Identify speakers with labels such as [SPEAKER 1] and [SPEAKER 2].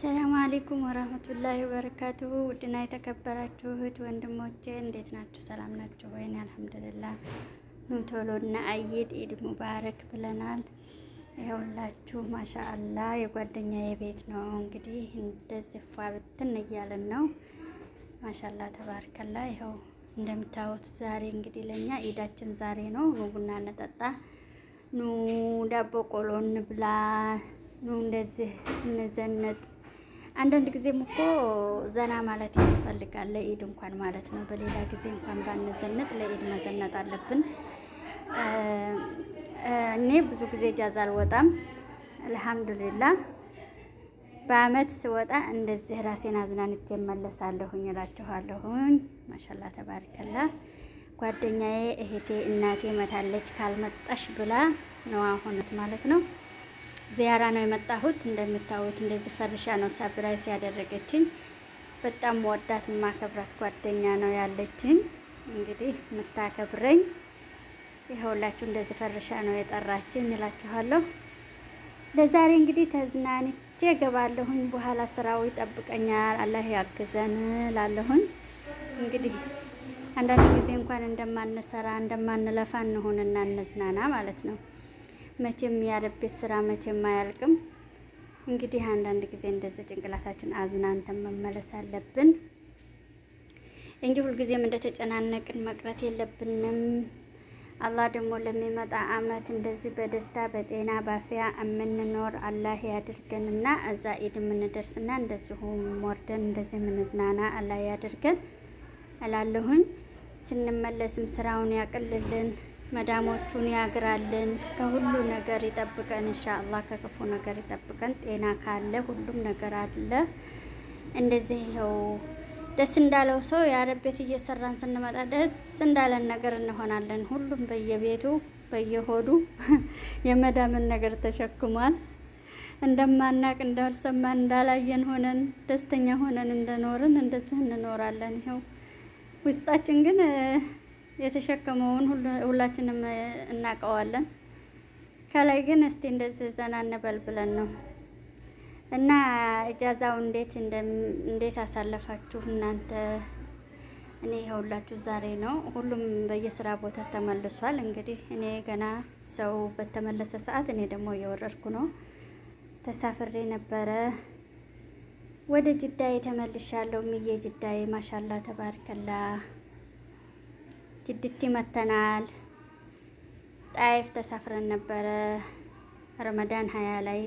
[SPEAKER 1] ሰላም አለይኩም ወራህመቱላሂ ወበረካቱሁ። ውድና የተከበራችሁ እህት ወንድሞቼ እንዴት ናችሁ? ሰላም ናችሁ ወይ? አልሐምዱሊላህ። ኑ ቶሎና ኢድ ሙባረክ ብለናል። ይኸውላችሁ ማሻአላህ የጓደኛዬ ቤት ነው እንግዲህ እንደዚህ ፏ ብትን እያለን ነው። ማሻአላህ ተባርከላ። ይኸው እንደምታዩት ዛሬ እንግዲህ ለኛ ኢዳችን ዛሬ ነው። ቡና እንጠጣ፣ ኑ ዳቦ ቆሎ እንብላ፣ ኑ እንደዚህ እንዘነጥ። አንዳንድ ጊዜም እኮ ዘና ማለት ያስፈልጋል፣ ለኢድ እንኳን ማለት ነው። በሌላ ጊዜ እንኳን ባንዘነጥ ለኢድ መዘነጥ አለብን። እኔ ብዙ ጊዜ ጃዛ አልወጣም፣ አልሐምዱሊላህ። በአመት ስወጣ እንደዚህ ራሴን አዝናንቼ እመለሳለሁኝ እላችኋለሁኝ። ማሻአላህ ተባረከላ። ጓደኛዬ እህቴ እናቴ መታለች ካልመጣሽ ብላ ነው አሁን ማለት ነው። ዚያራ ነው የመጣሁት። እንደምታዩት እንደዚህ ፈርሻ ነው ሰብራይስ ያደረገችኝ። በጣም ወዳት ማከብራት ጓደኛ ነው ያለችኝ። እንግዲህ የምታከብረኝ ይኸውላችሁ እንደዚህ ፈርሻ ነው የጠራችኝ እላችኋለሁ። ለዛሬ እንግዲህ ተዝናንቼ እገባለሁኝ። በኋላ ስራው ይጠብቀኛል። አላህ ያግዘን እላለሁኝ። እንግዲህ አንዳንድ ጊዜ እንኳን እንደማንሰራ እንደማንለፋ እንሆንና እንዝናና ማለት ነው። መቼም ያለበት ስራ መቼም አያልቅም። እንግዲህ አንዳንድ ጊዜ እንደዚህ ጭንቅላታችን አዝናንተን መመለስ አለብን እንጂ ሁልጊዜም እንደተጨናነቅን መቅረት የለብንም። አላህ ደግሞ ለሚመጣ አመት እንደዚህ በደስታ በጤና ባፊያ የምንኖር አላህ ያድርገንና እዛ ኢድ የምንደርስና እንደዚሁ ወርደን እንደዚህ የምንዝናና አላህ ያድርገን እላለሁኝ። ስንመለስም ስራውን ያቅልልን፣ መዳሞቹን ያግራልን፣ ከሁሉ ነገር ይጠብቀን ኢንሻአላህ። ከክፉ ነገር ይጠብቀን። ጤና ካለ ሁሉም ነገር አለ። እንደዚህ ይኸው ደስ እንዳለው ሰው የአረብ ቤት እየሰራን ስንመጣ ደስ እንዳለን ነገር እንሆናለን። ሁሉም በየቤቱ በየሆዱ የመዳምን ነገር ተሸክሟል። እንደማናቅ እንዳልሰማን እንዳላየን ሆነን ደስተኛ ሆነን እንደኖርን እንደዚህ እንኖራለን። ይኸው ውስጣችን ግን የተሸከመውን ሁላችንም እናውቀዋለን። ከላይ ግን እስቲ እንደዚህ ዘና እንበል ብለን ነው። እና እጃዛው እንዴት አሳለፋችሁ እናንተ? እኔ ይኸውላችሁ ዛሬ ነው። ሁሉም በየስራ ቦታ ተመልሷል። እንግዲህ እኔ ገና ሰው በተመለሰ ሰዓት እኔ ደግሞ እየወረድኩ ነው። ተሳፍሬ ነበረ ወደ ጅዳዬ ተመልሻለሁ። ምዬ ጅዳዬ ማሻአላህ ተባርከላ። ጅድቲ መተናል። ጣይፍ ተሳፍረን ነበረ ረመዳን 20 ላይ